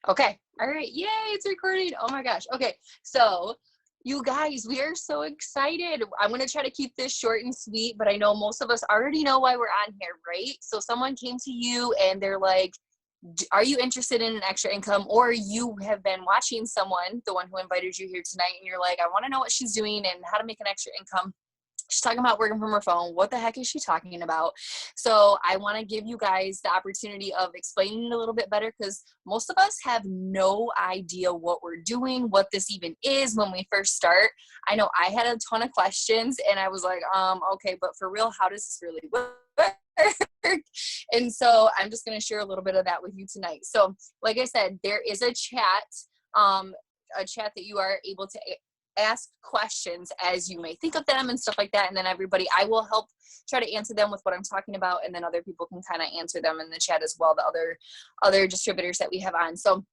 Okay. All right. Yay, it's recording. Oh my gosh. Okay. So you guys, we are so excited. I'm going to try to keep this short and sweet, but I know most of us already know why we're on here, right? So someone came to you and they're like, are you interested in an extra income? Or you have been watching someone, the one who invited you here tonight, and you're like, I want to know what she's doing and how to make an extra income. She's talking about working from her phone. What the heck is she talking about? So I want to give you guys the opportunity of explaining it a little bit better, because most of us have no idea what we're doing, what this even is when we first start. I know I had a ton of questions and I was like, okay, but for real, how does this really work? And so I'm just going to share a little bit of that with you tonight. So like I said, there is a chat that you are able to ask questions as you may think of them and stuff like that. And then I will help try to answer them with what I'm talking about. And then other people can kind of answer them in the chat as well, the other distributors that we have on. So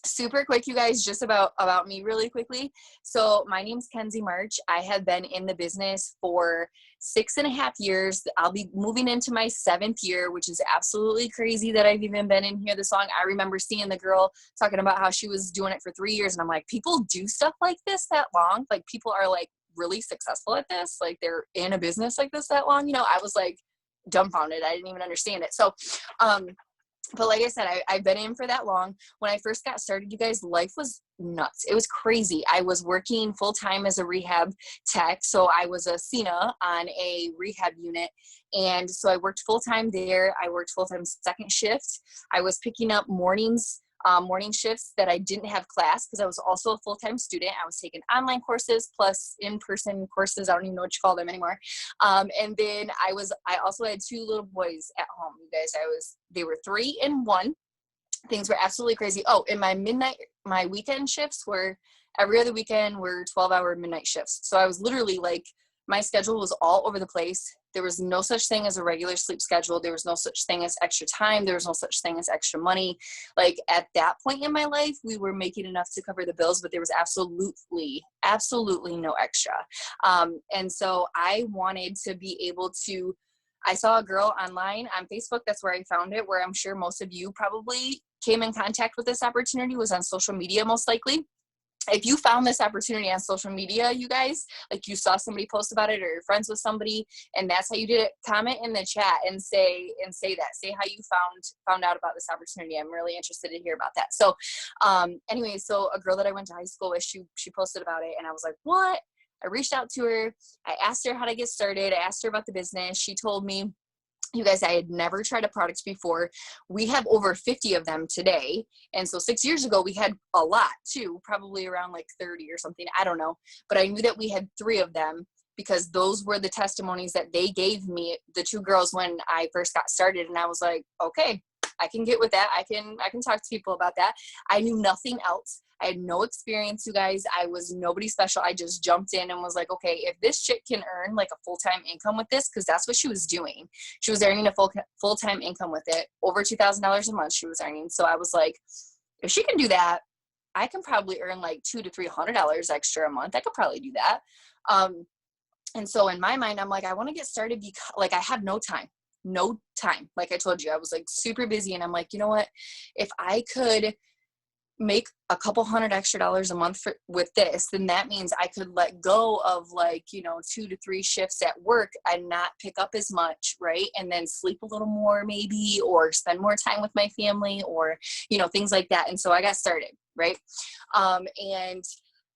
super quick, you guys, just about me really quickly. So my name's Kenzie March. I have been in the business for 6.5 years. I'll be moving into my 7th year, which is absolutely crazy that I've even been in here this long. I remember seeing the girl talking about how she was doing it for 3 years. And I'm like, people do stuff like this that long? Like, people are like really successful at this? Like, they're in a business like this that long? I was like dumbfounded. I didn't even understand it. So, but like I said, I've been in for that long. When I first got started, you guys, life was nuts. It was crazy. I was working full-time as a rehab tech. So I was a CNA on a rehab unit. And so I worked full-time there. I worked full-time second shift. I was picking up morning shifts that I didn't have class, because I was also a full-time student. I was taking online courses plus in-person courses. I don't even know what you call them anymore. And then I also had 2 little boys at home, you guys. They were 3 and 1. Things were absolutely crazy. Oh, and my weekend shifts were every other weekend were 12-hour midnight shifts. So I was literally like, my schedule was all over the place. There was no such thing as a regular sleep schedule. There was no such thing as extra time. There was no such thing as extra money. Like, at that point in my life, we were making enough to cover the bills, but there was absolutely no extra. And so I wanted to be able to, I saw a girl online on Facebook. That's where I found it, where I'm sure most of you probably came in contact with this opportunity, was on social media, most likely. If you found this opportunity on social media, you guys, like, you saw somebody post about it, or you're friends with somebody and that's how you did it, comment in the chat and say how you found out about this opportunity. I'm really interested to hear about that. So anyway, so a girl that I went to high school with, she posted about it, and I was like, what? I reached out to her. I asked her how to get started. I asked her about the business. She told me, you guys, I had never tried a product before. We have over 50 of them today. And so 6 years ago, we had a lot too, probably around like 30 or something. I don't know. But I knew that we had 3 of them, because those were the testimonies that they gave me, the 2 girls, when I first got started. And I was like, okay, I can get with that. I can talk to people about that. I knew nothing else. I had no experience, you guys. I was nobody special. I just jumped in and was like, okay, if this chick can earn like a full-time income with this, because that's what she was doing. She was earning a full-time income with it, over $2,000 a month she was earning. So I was like, if she can do that, I can probably earn like $200 to $300 extra a month. I could probably do that. And so in my mind, I'm like, I want to get started because, like, I have no time. Like I told you, I was like super busy, and I'm like, you know what? If I could make a couple $100 extra a month with this, then that means I could let go of, like, 2 to 3 shifts at work and not pick up as much, right? And then sleep a little more maybe, or spend more time with my family, or, things like that. And so I got started, right? And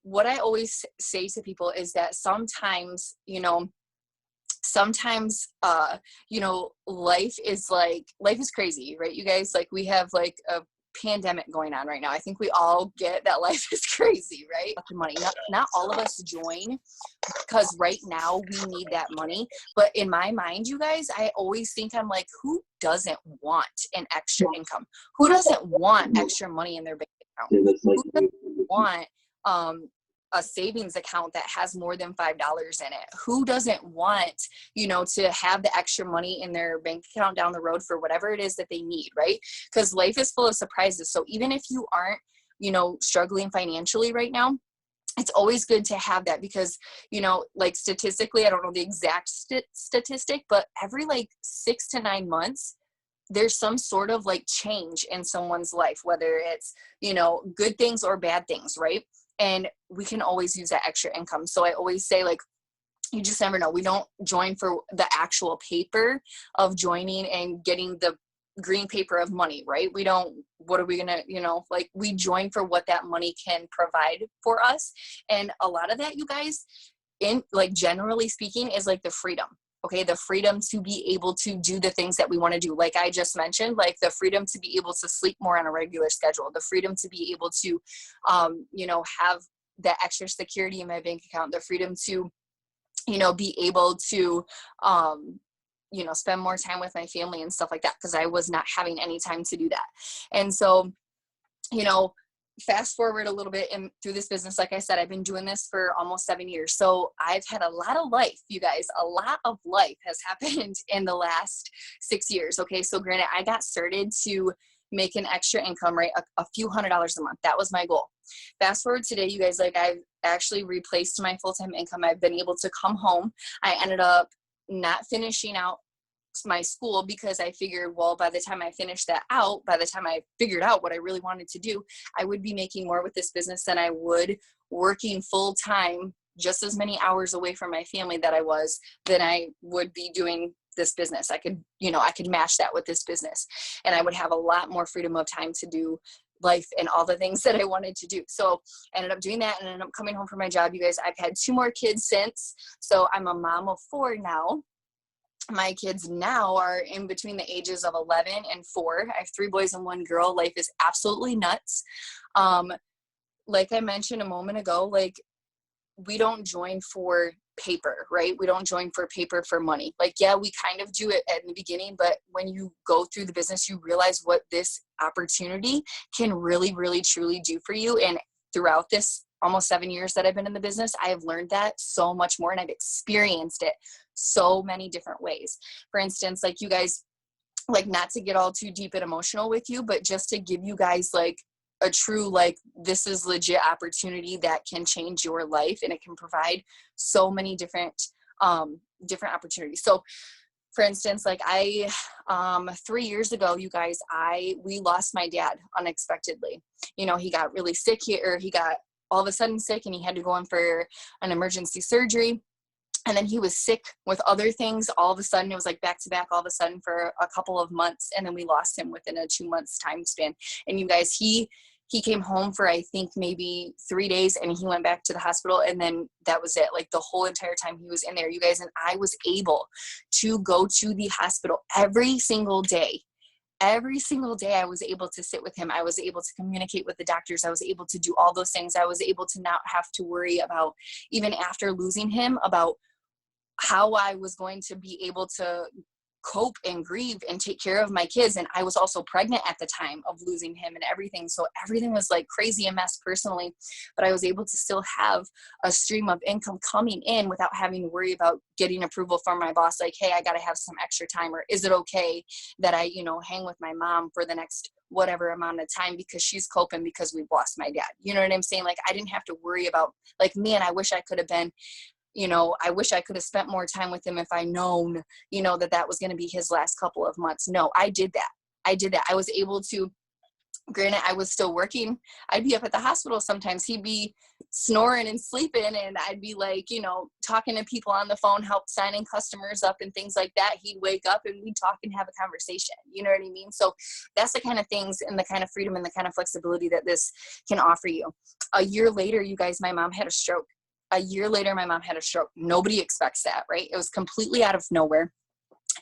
what I always say to people is that sometimes, life is crazy, right? You guys, like, we have like a pandemic going on right now. I think we all get that life is crazy, right? Money. Not all of us join because right now we need that money. But in my mind, you guys, I always think, I'm like, who doesn't want an extra income? Who doesn't want extra money in their bank account? Who doesn't want a savings account that has more than $5 in it? Who doesn't want, to have the extra money in their bank account down the road for whatever it is that they need, right? Because life is full of surprises. So even if you aren't, struggling financially right now, it's always good to have that, because, like, statistically, I don't know the exact statistic, but every like 6 to 9 months, there's some sort of like change in someone's life, whether it's, you know, good things or bad things, right? And we can always use that extra income. So I always say, like, you just never know. We don't join for the actual paper of joining and getting the green paper of money, right? We don't, what are we going to, you know, like, we join for what that money can provide for us. And a lot of that, you guys, in like, generally speaking, is like the freedom. Okay, the freedom to be able to do the things that we want to do. Like I just mentioned, like the freedom to be able to sleep more on a regular schedule, the freedom to be able to, you know, have that extra security in my bank account, the freedom to, you know, be able to, you know, spend more time with my family and stuff like that, because I was not having any time to do that. And so, you know, fast forward a little bit and through this business, like I said, I've been doing this for almost 7 years. So I've had a lot of life, you guys. A lot of life has happened in the last 6 years. Okay, so granted, I got started to make an extra income, right? A few $100s a month. That was my goal. Fast forward today, you guys, like, I've actually replaced my full-time income. I've been able to come home. I ended up not finishing out my school because I figured, well, by the time I finished that out, by the time I figured out what I really wanted to do, I would be making more with this business than I would working full time, just as many hours away from my family that I was, than I would be doing this business. I could, you know, I could match that with this business, and I would have a lot more freedom of time to do life and all the things that I wanted to do. So I ended up doing that and ended up coming home from my job. You guys, I've had 2 more kids since. So I'm a mom of 4 now. My kids now are in between the ages of 11 and 4. I have 3 boys and 1 girl. Life is absolutely nuts. Like I mentioned a moment ago, like, we don't join for paper, right? We don't join for paper for money. Like, yeah, we kind of do it at the beginning, but when you go through the business, you realize what this opportunity can really, really, truly do for you. And throughout this almost 7 years that I've been in the business, I have learned that so much more, and I've experienced it so many different ways. For instance, like, you guys, like, not to get all too deep and emotional with you, but just to give you guys like a true, like, this is legit opportunity that can change your life, and it can provide so many different opportunities. So for instance, like, I 3 years ago, you guys, we lost my dad unexpectedly. You know, he got really sick here, or he got all of a sudden sick, and he had to go in for an emergency surgery. And then he was sick with other things. All of a sudden, it was like back to back all of a sudden for a couple of months. And then we lost him within a 2 months time span. And you guys, he came home for, I think, maybe 3 days, and he went back to the hospital. And then that was it. Like, the whole entire time he was in there, you guys, and I was able to go to the hospital every single day. Every single day I was able to sit with him. I was able to communicate with the doctors. I was able to do all those things. I was able to not have to worry about, even after losing him, about how I was going to be able to cope and grieve and take care of my kids. And I was also pregnant at the time of losing him and everything. So everything was like crazy a mess personally, but I was able to still have a stream of income coming in without having to worry about getting approval from my boss. Like, hey, I got to have some extra time, or is it okay that I, you know, hang with my mom for the next whatever amount of time because she's coping because we've lost my dad. You know what I'm saying? Like, I didn't have to worry about, like, man, I wish I could have been, you know, I wish I could have spent more time with him if I known, you know, that was going to be his last couple of months. No, I did that. I was able to, granted, I was still working. I'd be up at the hospital sometimes. He'd be snoring and sleeping, and I'd be like, you know, talking to people on the phone, help signing customers up and things like that. He'd wake up and we'd talk and have a conversation. You know what I mean? So that's the kind of things and the kind of freedom and the kind of flexibility that this can offer you. A year later, you guys, my mom had a stroke. A year later, my mom had a stroke. Nobody expects that, right? It was completely out of nowhere.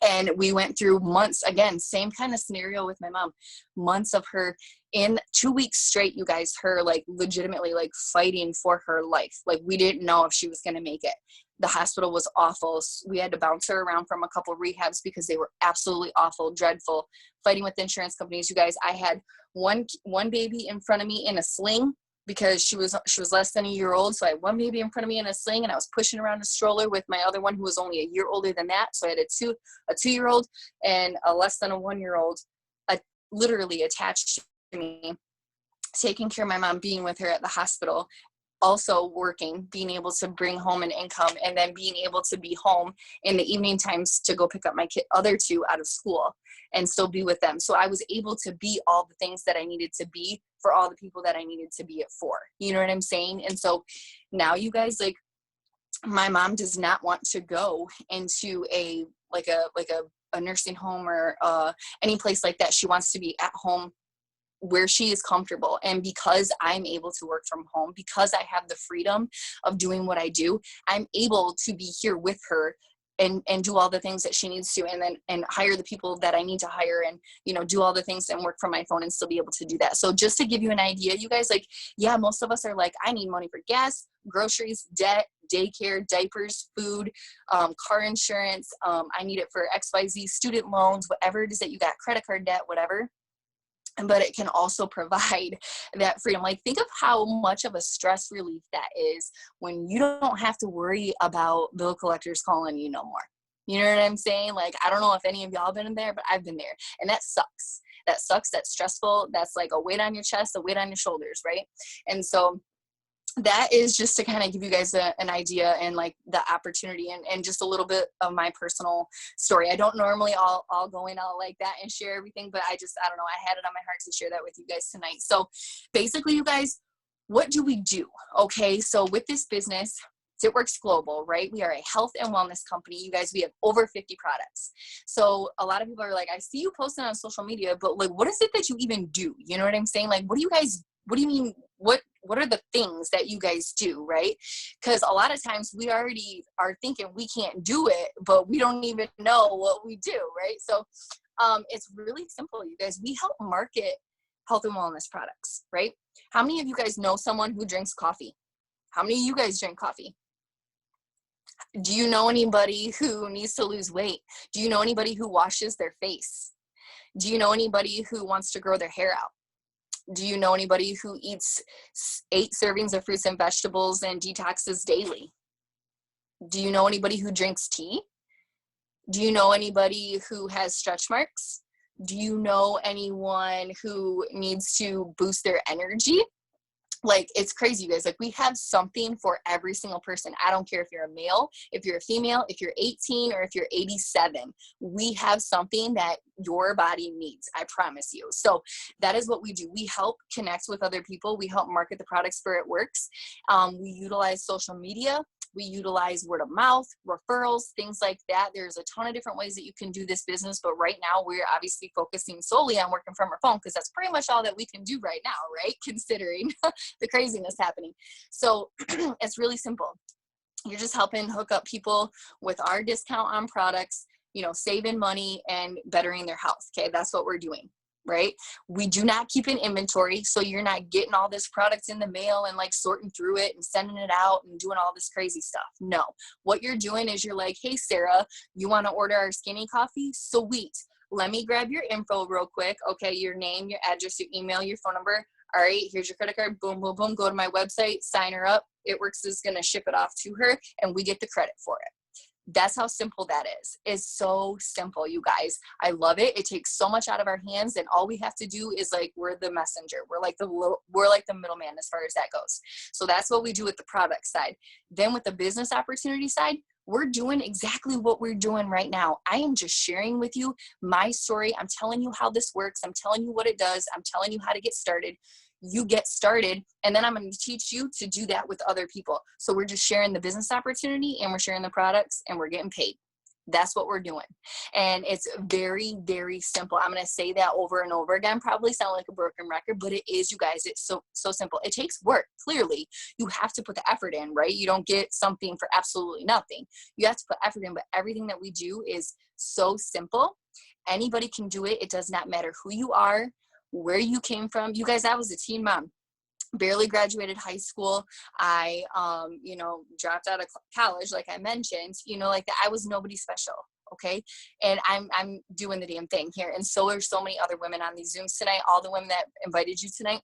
And we went through months, again, same kind of scenario with my mom, months of her in 2 weeks straight, you guys, her like legitimately like fighting for her life. Like, we didn't know if she was going to make it. The hospital was awful. We had to bounce her around from a couple of rehabs because they were absolutely awful, dreadful, fighting with insurance companies. You guys, I had one baby in front of me in a sling, because she was less than a year old. So I had one baby in front of me in a sling, and I was pushing around a stroller with my other one who was only a year older than that. So I had a 2-year-old and a less than a 1-year-old literally attached to me, taking care of my mom, being with her at the hospital. also working, being able to bring home an income, and then being able to be home in the evening times to go pick up my other two out of school and still be with them. So I was able to be all the things that I needed to be for all the people that I needed to be it for. You know what I'm saying? And so now, you guys, like, my mom does not want to go into a nursing home or any place like that. She wants to be at home where she is comfortable. And because I'm able to work from home, because I have the freedom of doing what I do, I'm able to be here with her and do all the things that she needs to, and hire the people that I need to hire, and, you know, do all the things and work from my phone and still be able to do that. So just to give you an idea, you guys, like, yeah, most of us are like, I need money for gas, groceries, debt, daycare, diapers, food, car insurance. I need it for XYZ, student loans, whatever it is that you got, credit card debt, whatever. But it can also provide that freedom. Like, think of how much of a stress relief that is when you don't have to worry about bill collectors calling you no more. You know what I'm saying? Like, I don't know if any of y'all been in there, but I've been there. And that sucks. That sucks. That's stressful. That's like a weight on your chest, a weight on your shoulders, right? And so that is just to kind of give you guys an idea and like the opportunity and just a little bit of my personal story. I don't normally all go in out like that and share everything, but I don't know, I had it on my heart to share that with you guys tonight. So basically, you guys, what do we do? Okay, so with this business, Zitworks Global, right? We are a health and wellness company. You guys, we have over 50 products. So a lot of people are like, I see you posting on social media, but like, what is it that you even do? You know what I'm saying? Like, what do you mean? What are the things that you guys do, right? Because a lot of times we already are thinking we can't do it, but we don't even know what we do, right? So it's really simple, you guys. We help market health and wellness products, right? How many of you guys know someone who drinks coffee? How many of you guys drink coffee? Do you know anybody who needs to lose weight? Do you know anybody who washes their face? Do you know anybody who wants to grow their hair out? Do you know anybody who eats 8 servings of fruits and vegetables and detoxes daily? Do you know anybody who drinks tea? Do you know anybody who has stretch marks? Do you know anyone who needs to boost their energy? Like, it's crazy, you guys. Like, we have something for every single person. I don't care if you're a male, if you're a female, if you're 18, or if you're 87. We have something that your body needs. I promise you. So that is what we do. We help connect with other people. We help market the products where it works. We utilize social media. We utilize word of mouth, referrals, things like that. There's a ton of different ways that you can do this business, but right now we're obviously focusing solely on working from our phone because that's pretty much all that we can do right now, right? Considering the craziness happening. So it's really simple. You're just helping hook up people with our discount on products, you know, saving money and bettering their health. Okay, that's what we're doing. Right? We do not keep an inventory, so you're not getting all this products in the mail and like sorting through it and sending it out and doing all this crazy stuff. No, what you're doing is you're like, hey, Sarah, you want to order our skinny coffee? Sweet. Let me grab your info real quick. Okay, your name, your address, your email, your phone number. All right, here's your credit card. Boom, boom, boom. Go to my website, sign her up. It is going to ship it off to her, and we get the credit for it. That's how simple that is. It's so simple, you guys. I love it. It takes so much out of our hands, and all we have to do is like, we're the messenger. We're like the middleman as far as that goes. So that's what we do with the product side. Then with the business opportunity side, we're doing exactly what we're doing right now. I am just sharing with you my story. I'm telling you how this works. I'm telling you what it does. I'm telling you how to get started. You get started, and then I'm going to teach you to do that with other people. So we're just sharing the business opportunity, and we're sharing the products, and we're getting paid. That's what we're doing. And it's very, very simple. I'm going to say that over and over again, probably sound like a broken record, but it is, you guys. It's so simple. It takes work. Clearly, you have to put the effort in, right? You don't get something for absolutely nothing. You have to put effort in, but everything that we do is so simple. Anybody can do it. It does not matter who you are, where you came from. You guys, I was a teen mom. Barely graduated high school. I, dropped out of college, like I mentioned, like that. I was nobody special. Okay. And I'm doing the damn thing here. And so are so many other women on these Zooms tonight. All the women that invited you tonight,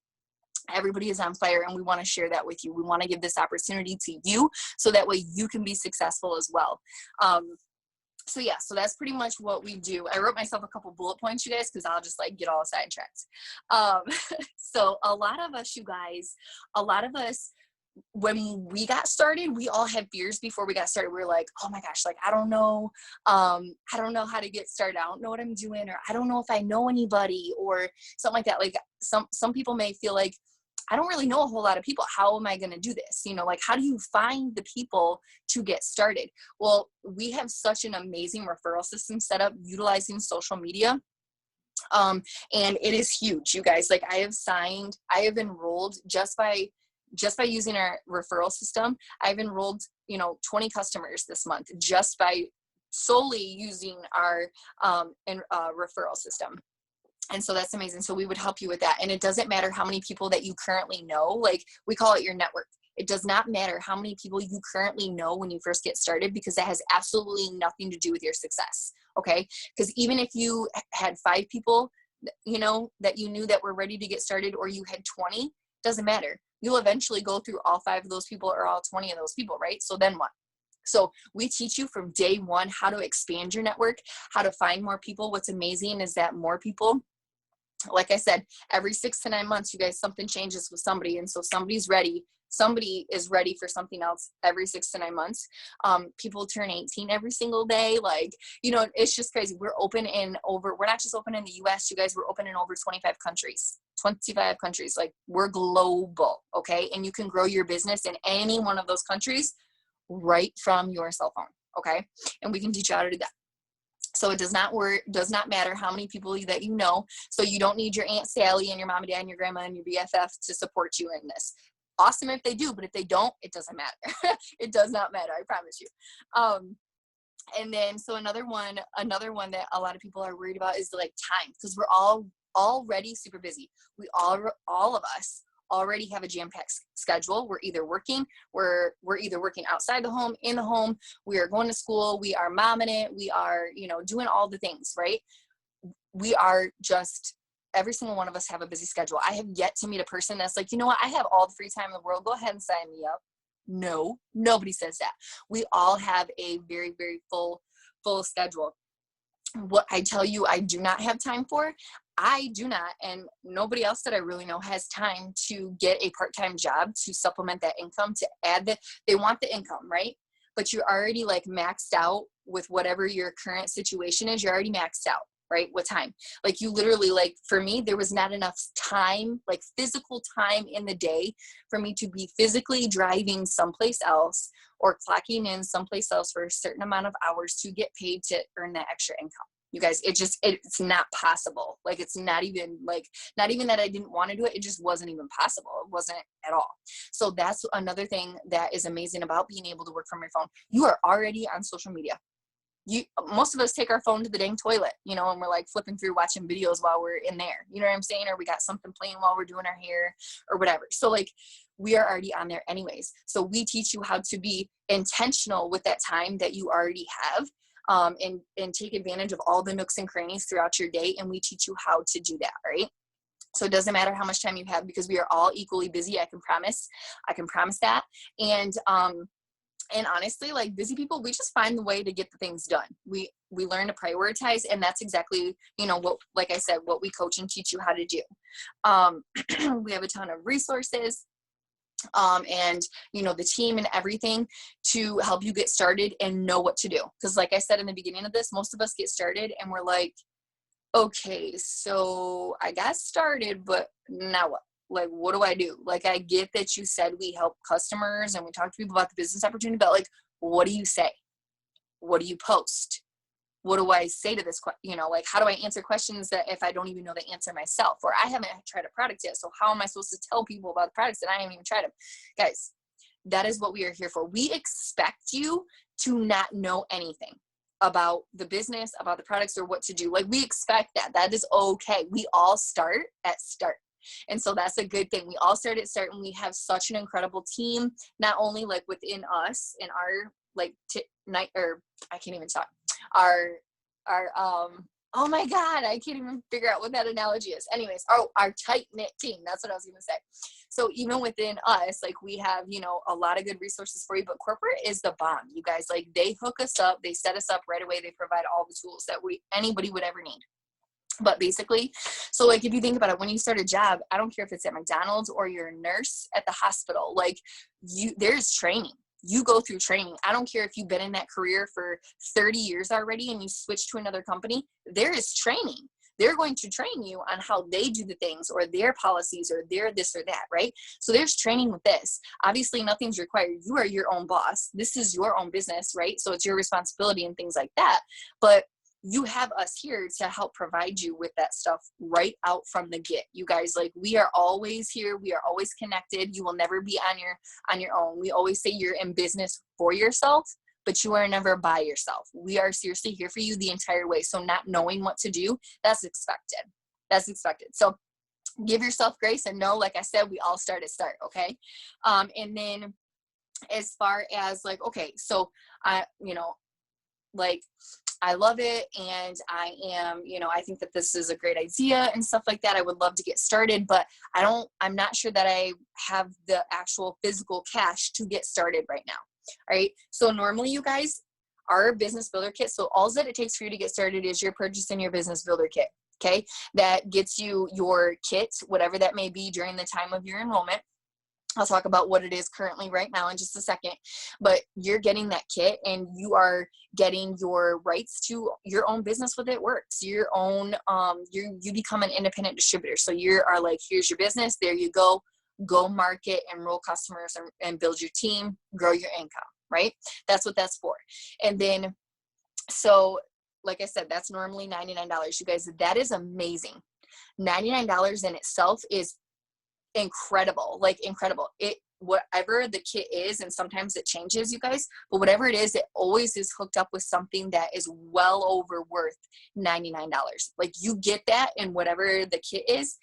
everybody is on fire, and we want to share that with you. We want to give this opportunity to you so that way you can be successful as well. So yeah, so that's pretty much what we do. I wrote myself a couple bullet points, you guys, because I'll just like get all sidetracked. So a lot of us, you guys, when we got started, we all had fears before we got started. We were like, oh my gosh, like, I don't know. I don't know how to get started. I don't know what I'm doing, or I don't know if I know anybody or something like that. Like some people may feel like, I don't really know a whole lot of people. How am I going to do this? You know, like, how do you find the people to get started? Well, we have such an amazing referral system set up utilizing social media. And it is huge, you guys. Like, I have enrolled just by using our referral system. I've enrolled, 20 customers this month just by solely using our referral system. And so that's amazing. So we would help you with that. And it doesn't matter how many people that you currently know, like, we call it your network. It does not matter how many people you currently know when you first get started, because that has absolutely nothing to do with your success. Okay. Because even if you had 5 people, that you knew that were ready to get started, or you had 20, doesn't matter. You'll eventually go through all 5 of those people or all 20 of those people, right? So then what? So we teach you from day one how to expand your network, how to find more people. What's amazing is that more people, like I said, every 6 to 9 months, you guys, something changes with somebody. And so somebody is ready for something else every 6 to 9 months. People turn 18 every single day. Like, it's just crazy. We're not just open in the US, you guys, we're open in over 25 countries. Like, we're global. Okay. And you can grow your business in any one of those countries right from your cell phone. Okay. And we can teach you how to do that. So it does not matter how many people that you know. So you don't need your Aunt Sally and your mom and dad and your grandma and your BFF to support you in this. Awesome if they do, but if they don't, it doesn't matter. It does not matter, I promise you. And then, so another one that a lot of people are worried about is like time, because we're all already super busy. All of us already have a jam-packed schedule. We're either working outside the home, in the home, we are going to school, we are momming it, we are, doing all the things, right? We are just, every single one of us have a busy schedule. I have yet to meet a person that's like, you know what, I have all the free time in the world, go ahead and sign me up. No, nobody says that. We all have a very, very full schedule. What I tell you I do not have time for, I do not, and nobody else that I really know has time to get a part-time job to supplement that income, to add that. They want the income, right? But you're already like maxed out with whatever your current situation is. You're already maxed out, right? What time? Like, you literally, like, for me, there was not enough time, like physical time in the day for me to be physically driving someplace else or clocking in someplace else for a certain amount of hours to get paid to earn that extra income. You guys, it's not possible. Like, it's not even that I didn't want to do it. It just wasn't even possible. It wasn't at all. So that's another thing that is amazing about being able to work from your phone. You are already on social media. Most of us take our phone to the dang toilet, and we're like flipping through, watching videos while we're in there. You know what I'm saying? Or we got something playing while we're doing our hair or whatever. So like, we are already on there anyways. So we teach you how to be intentional with that time that you already have, and take advantage of all the nooks and crannies throughout your day. And we teach you how to do that, right? So it doesn't matter how much time you have, because we are all equally busy. I can promise that. And honestly, like, busy people, we just find the way to get the things done. We learn to prioritize, and that's exactly, what, like I said, what we coach and teach you how to do. We have a ton of resources, and, the team and everything to help you get started and know what to do. Because like I said in the beginning of this, most of us get started and we're like, okay, so I got started, but now what? Like, what do I do? Like, I get that you said we help customers and we talk to people about the business opportunity, but like, what do you say? What do you post? What do I say to this? Like, how do I answer questions that if I don't even know the answer myself, or I haven't tried a product yet? So how am I supposed to tell people about the products that I haven't even tried them? Guys, that is what we are here for. We expect you to not know anything about the business, about the products, or what to do. Like, we expect that. That is okay. We all start at start. And so that's a good thing. We all start at start, and we have such an incredible team, not only like within us and our like I can't even talk. Our oh my God, I can't even figure out what that analogy is. Anyways, our tight-knit team. That's what I was going to say. So even within us, like, we have, a lot of good resources for you, but corporate is the bomb, you guys. Like, they hook us up, they set us up right away. They provide all the tools that anybody would ever need. But basically, so like if you think about it, when you start a job, I don't care if it's at McDonald's or you're a nurse at the hospital, like there's training. You go through training. I don't care if you've been in that career for 30 years already and you switch to another company, there is training. They're going to train you on how they do the things or their policies or their this or that, right? So there's training with this. Obviously, nothing's required. You are your own boss. This is your own business, right? So it's your responsibility and things like that. But you have us here to help provide you with that stuff right out from the get. You guys, like, we are always here. We are always connected. You will never be on your own. We always say you're in business for yourself, but you are never by yourself. We are seriously here for you the entire way. So not knowing what to do, that's expected. That's expected. So give yourself grace and know, like I said, we all start. Okay. And then as far as like, okay, so I love it. And I am, I think that this is a great idea and stuff like that. I would love to get started, but I'm not sure that I have the actual physical cash to get started right now. All right. So normally, you guys, our business builder kit. So all that it takes for you to get started is you're purchasing your business builder kit. Okay. That gets you your kit, whatever that may be during the time of your enrollment. I'll talk about what it is currently right now in just a second, but you're getting that kit and you are getting your rights to your own business with It Works, your own, you become an independent distributor. So you are like, here's your business. There you go market, enroll customers and build your team, grow your income, right? That's what that's for. And then, so like I said, that's normally $99. You guys, that is amazing. $99 in itself is incredible, like incredible. Whatever the kit is, and sometimes it changes, you guys, but whatever it is, it always is hooked up with something that is well over worth $99. Like you get that, and whatever the kit is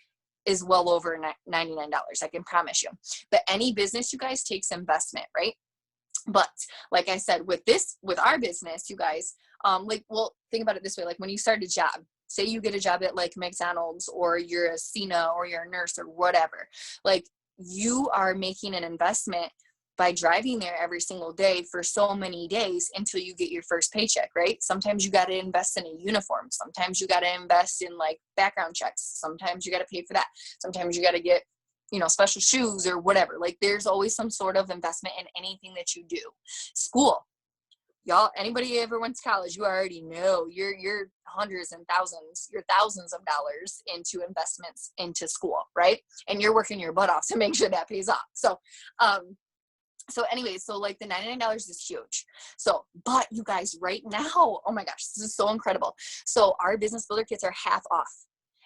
well over $99. I can promise you. But any business, you guys, takes investment, right? But like I said, with our business, you guys, think about it this way. Like when you start a job, say you get a job at like McDonald's, or you're a CNA, or you're a nurse, or whatever, like you are making an investment by driving there every single day for so many days until you get your first paycheck, right? Sometimes you got to invest in a uniform. Sometimes you got to invest in like background checks. Sometimes you got to pay for that. Sometimes you got to get, special shoes or whatever. Like there's always some sort of investment in anything that you do. School. Y'all, anybody ever went to college, you already know you're hundreds and thousands, you're thousands of dollars into investments into school, right? And you're working your butt off to make sure that pays off. So anyways, so like the $99 is huge. So, but you guys, right now, oh my gosh, this is so incredible. So our business builder kits are half off.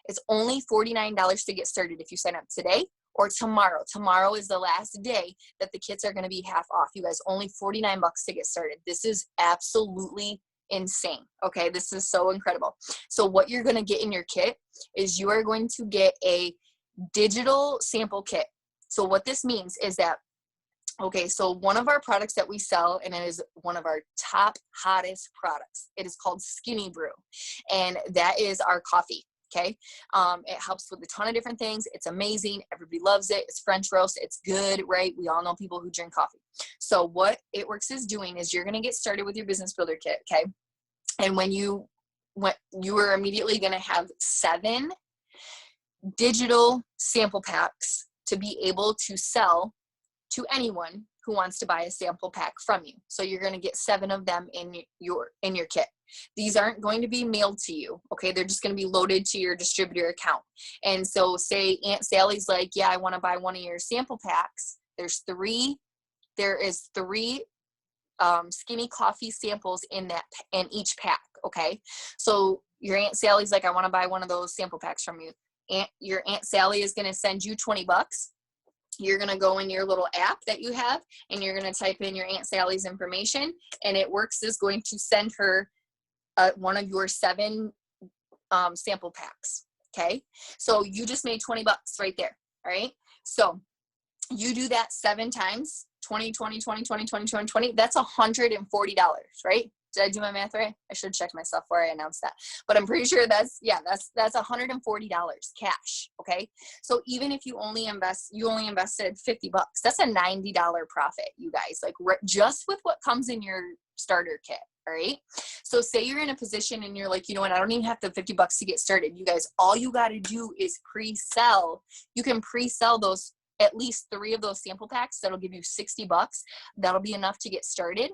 It's only $49 to get started if you sign up today or tomorrow. Tomorrow is the last day that the kits are going to be half off. You guys, only $49 to get started. This is absolutely insane. Okay. This is so incredible. So what you're going to get in your kit is you are going to get a digital sample kit. So what this means is that, okay, so one of our products that we sell, and it is one of our top hottest products, it is called Skinny Brew. And that is our coffee. Okay. It helps with a ton of different things. It's amazing. Everybody loves it. It's French roast. It's good, right? We all know people who drink coffee. So what It Works is doing is you're going to get started with your business builder kit. Okay. And when you are immediately going to have 7 digital sample packs to be able to sell to anyone who wants to buy a sample pack from you. So you're going to get 7 of them in your kit. These aren't going to be mailed to you. Okay. They're just going to be loaded to your distributor account. And so say Aunt Sally's like, yeah, I want to buy one of your sample packs. There is 3 skinny coffee samples in each pack. Okay. So your Aunt Sally's like, I want to buy one of those sample packs from you. Your Aunt Sally is going to send you $20. You're going to go in your little app that you have, and you're going to type in your Aunt Sally's information, and It Works is going to send her one of your 7 sample packs. Okay. So you just made $20 right there. All right. So you do that 7 times, 20, 20, 20, 20, 20, 20, 20. That's $140, right? Did I do my math right? I should check myself before I announced that, but I'm pretty sure that's $140 cash. Okay. So even if you only invested $50, that's a $90 profit, you guys, like just with what comes in your starter kit. All right. So say you're in a position and you're like, you know what, I don't even have the $50 to get started. You guys, all you got to do is pre-sell. You can pre-sell those, at least 3 of those sample packs. That'll give you $60. That'll be enough to get started.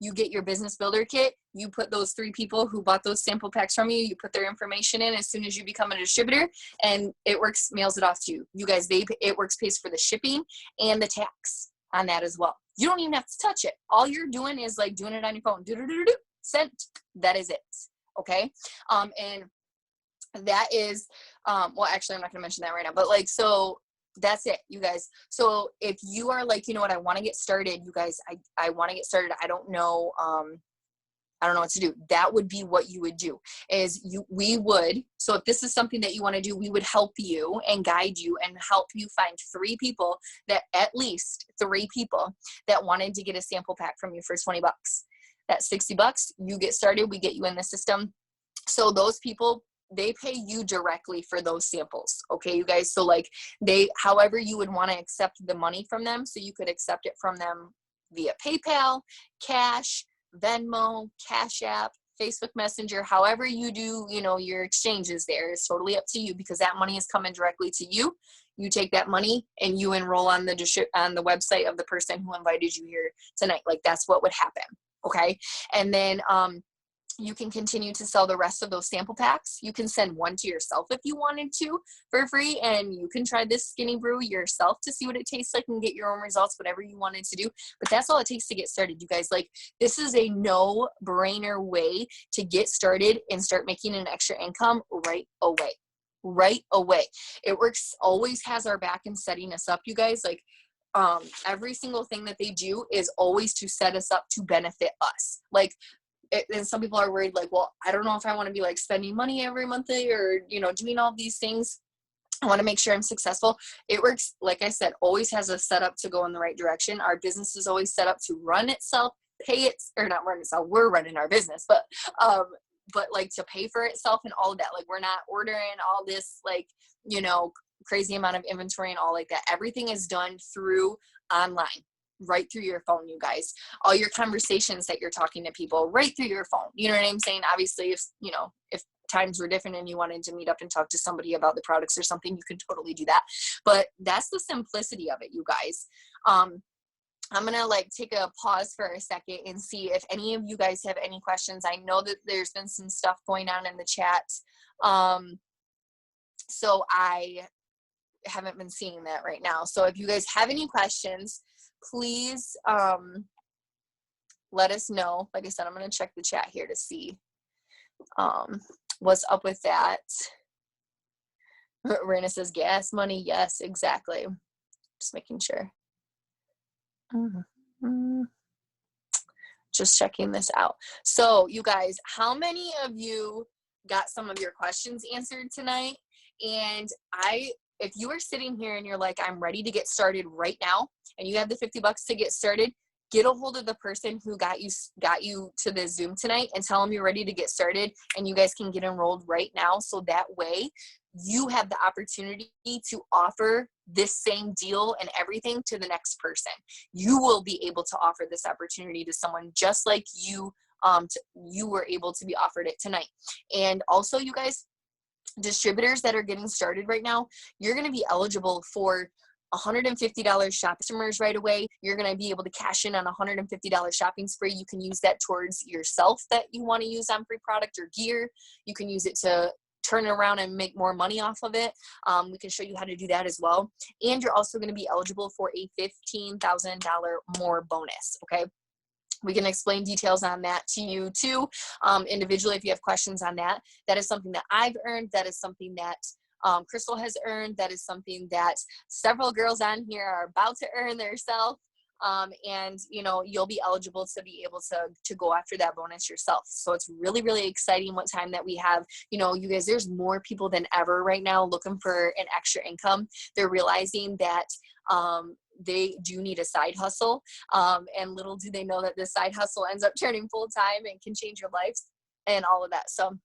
You get your business builder kit. You put those 3 people who bought those sample packs from you, you put their information in as soon as you become a distributor, and It Works mails it off to you. You guys, It Works pays for the shipping and the tax on that as well. You don't even have to touch it. All you're doing is like doing it on your phone. Sent. That is it. Okay. And that is, well, actually, I'm not going to mention that right now, but like, so that's it, you guys. So if you are like, you know what, I want to get started, you guys, I want to get started. I don't know what to do. That would be what you would do is we would, so if this is something that you want to do, we would help you and guide you and help you find 3 people that at least 3 people that wanted to get a sample pack from you for $20. That's $60. You get started. We get you in the system. So those people, they pay you directly for those samples. Okay, you guys. So like however you would want to accept the money from them. So you could accept it from them via PayPal, cash, Venmo, Cash App, Facebook Messenger, however you do, your exchanges there is totally up to you, because that money is coming directly to you. You take that money and you enroll on the website of the person who invited you here tonight. Like that's what would happen. Okay. And then, you can continue to sell the rest of those sample packs. You can send one to yourself if you wanted to for free, and you can try this skinny brew yourself to see what it tastes like and get your own results, whatever you wanted to do. But that's all it takes to get started, you guys. Like, this is a no-brainer way to get started and start making an extra income right away. It Works always has our back in setting us up, you guys. Like, every single thing that they do is always to set us up to benefit us. Like, and some people are worried, like, well, I don't know if I want to be like spending money every month or, doing all these things. I want to make sure I'm successful. It Works, like I said, always has a setup to go in the right direction. Our business is always set up to run itself, or not run itself. We're running our business, but like to pay for itself and all of that. Like, we're not ordering all this, like, crazy amount of inventory and all like that. Everything is done through online. Right through your phone, you guys. All your conversations that you're talking to people right through your phone. You know what I'm saying? Obviously, if times were different and you wanted to meet up and talk to somebody about the products or something, you can totally do that. But that's the simplicity of it, you guys. I'm gonna take a pause for a second and see if any of you guys have any questions. I know that there's been some stuff going on in the chat. So I haven't been seeing that right now. So if you guys have any questions, please let us know. Like I said, I'm going to check the chat here to see what's up with that. Rena says gas money. Yes, exactly. Just making sure. Just checking this out. So you guys, how many of you got some of your questions answered tonight? And if you are sitting here and you're like, I'm ready to get started right now, and you have the $50 to get started, get a hold of the person who got you to the Zoom tonight and tell them you're ready to get started, and you guys can get enrolled right now. So that way you have the opportunity to offer this same deal and everything to the next person. You will be able to offer this opportunity to someone just like you were able to be offered it tonight. And also, you guys, distributors that are getting started right now, you're going to be eligible for $150 shop customers right away. You're going to be able to cash in on $150 shopping spree. You can use that towards yourself that you want to use on free product or gear. You can use it to turn it around and make more money off of it. We can show you how to do that as well. And you're also going to be eligible for a $15,000 more bonus. Okay. We can explain details on that to you too, individually, if you have questions on that. That is something that I've earned. That is something that Crystal has earned. That is something that several girls on here are about to earn themselves. And you'll be eligible to be able to go after that bonus yourself. So it's really, really exciting what time that we have. You guys, there's more people than ever right now looking for an extra income. They're realizing that they do need a side hustle. And little do they know that this side hustle ends up turning full time and can change your life and all of that. So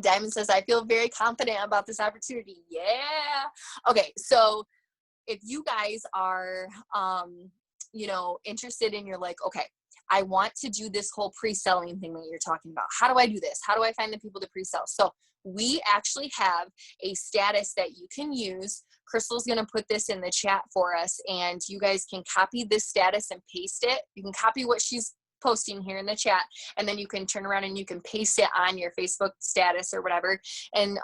Diamond says, I feel very confident about this opportunity. Yeah. Okay. So if you guys are, interested and you're like, okay, I want to do this whole pre-selling thing that you're talking about. How do I do this? How do I find the people to pre-sell? So we actually have a status that you can use. Crystal's going to put this in the chat for us, and you guys can copy this status and paste it. You can copy what she's posting here in the chat, and then you can turn around and you can paste it on your Facebook status or whatever. And,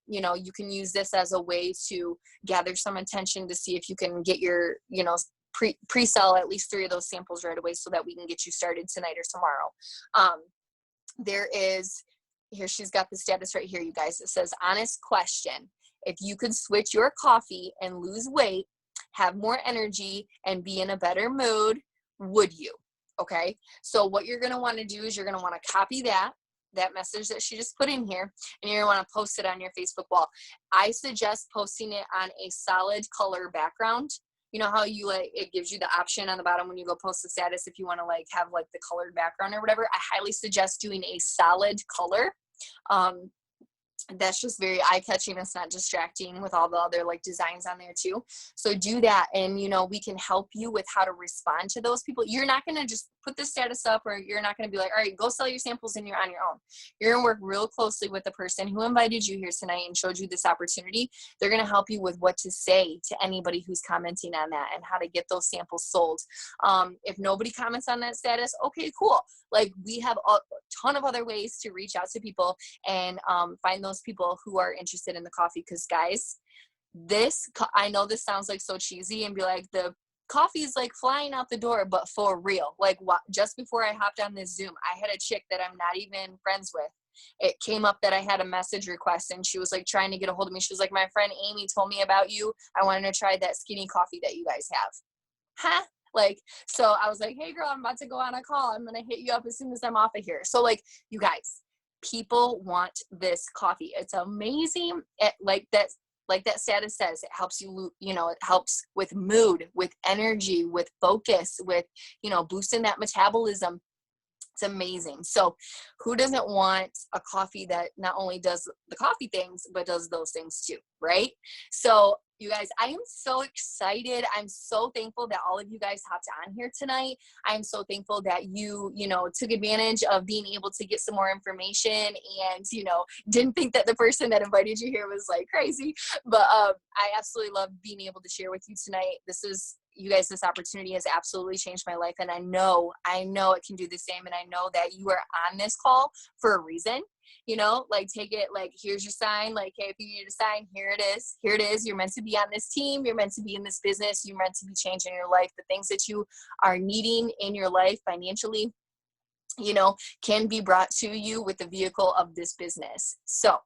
you know, you can use this as a way to gather some attention to see if you can get your, you know, pre-sell at least 3 of those samples right away so that we can get you started tonight or tomorrow. There is, here she's got the status right here, you guys. It says, honest question. If you could switch your coffee and lose weight, have more energy, and be in a better mood, would you? Okay, so what you're going to want to do is you're going to want to copy that message that she just put in here, and you're going to want to post it on your Facebook wall. I suggest posting it on a solid color background. You know how you like, it gives you the option on the bottom when you go post the status if you want to like have like the colored background or whatever. I highly suggest doing a solid color. That's just very eye-catching. It's not distracting with all the other like designs on there too. So do that, and you know, we can help you with how to respond to those people. You're not going to just put the status up, or you're not going to be like, all right, go sell your samples and you're on your own. You're going to work real closely with the person who invited you here tonight and showed you this opportunity. They're going to help you with what to say to anybody who's commenting on that and how to get those samples sold. If nobody comments on that status, okay, cool. Like, we have a ton of other ways to reach out to people and find those people who are interested in the coffee. Because guys, I know this sounds like so cheesy and be like, the coffee is like flying out the door, but for real, like just before I hopped on this Zoom, I had a chick that I'm not even friends with. It came up that I had a message request, and she was like trying to get a hold of me. She was like, my friend Amy told me about you. I wanted to try that skinny coffee that you guys have. Huh? Like, so I was like, hey girl, I'm about to go on a call. I'm going to hit you up as soon as I'm off of here. So like, you guys, people want this coffee. It's amazing. Like that status says, it helps you, you know, it helps with mood, with energy, with focus, with, you know, boosting that metabolism. It's amazing. So who doesn't want a coffee that not only does the coffee things, but does those things too, right? So you guys, I am so excited. I'm so thankful that all of you guys hopped on here tonight. I'm so thankful that you know, took advantage of being able to get some more information and, you know, didn't think that the person that invited you here was like crazy. But I absolutely love being able to share with you tonight. You guys, this opportunity has absolutely changed my life. And I know it can do the same. And I know that you are on this call for a reason. You know, like, take it, like, here's your sign. Like, hey, if you need a sign, here it is. Here it is. You're meant to be on this team. You're meant to be in this business. You're meant to be changing your life. The things that you are needing in your life financially, you know, can be brought to you with the vehicle of this business. So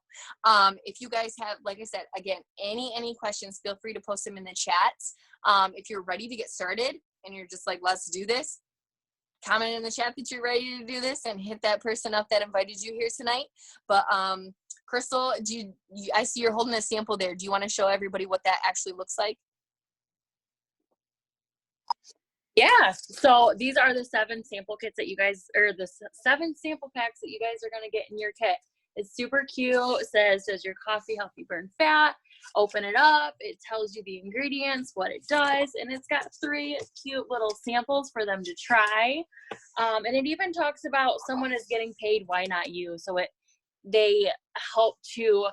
if you guys have, like I said, again, any questions, feel free to post them in the chat. If you're ready to get started and you're just like, let's do this, comment in the chat that you're ready to do this and hit that person up that invited you here tonight. But Crystal, I see you're holding a sample there. Do you want to show everybody what that actually looks like? Yeah, so these are the 7 sample kits that you guys, or the 7 sample packs that you guys are going to get in your kit. It's super cute. It says, does your coffee help you burn fat? Open it up. It tells you the ingredients, what it does, and it's got 3 cute little samples for them to try. And it even talks about someone is getting paid, why not you? So they help to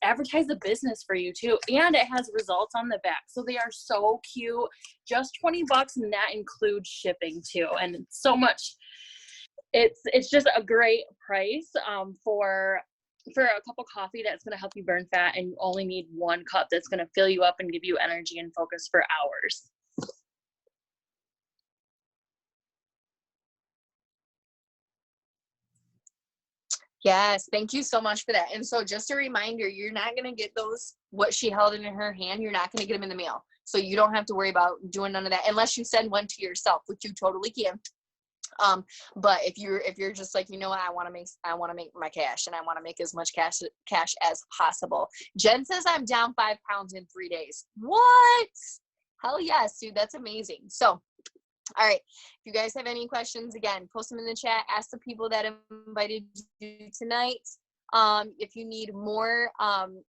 advertise the business for you too, and it has results on the back, so they are so cute. Just $20, and that includes shipping too, and it's so much. It's just a great price for a cup of coffee that's going to help you burn fat, and you only need 1 cup that's going to fill you up and give you energy and focus for hours. Yes, thank you so much for that. And so just a reminder, you're not going to get those, what she held in her hand, you're not going to get them in the mail. So you don't have to worry about doing none of that unless you send one to yourself, which you totally can. But if you're just like, you know what, I want to make my cash, and I want to make as much cash as possible. Jen says I'm down 5 pounds in 3 days. What? Hell yes, dude. That's amazing. So, all right. If you guys have any questions, again, post them in the chat. Ask the people that invited you tonight. If you need more,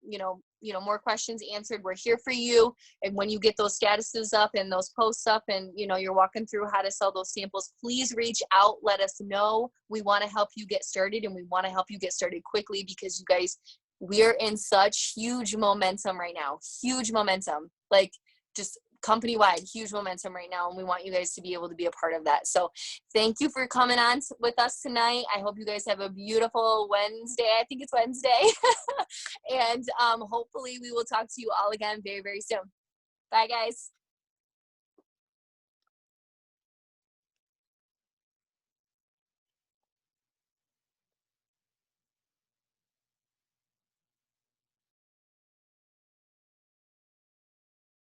you know, more questions answered, we're here for you. And when you get those statuses up and those posts up and, you're walking through how to sell those samples, please reach out. Let us know. We want to help you get started, and we want to help you get started quickly, because you guys, we're in such huge momentum right now. Huge momentum. Like, just company-wide, huge momentum right now, and we want you guys to be able to be a part of that. So thank you for coming on with us tonight. I hope you guys have a beautiful Wednesday. I think it's Wednesday. And hopefully we will talk to you all again very, very soon. Bye, guys.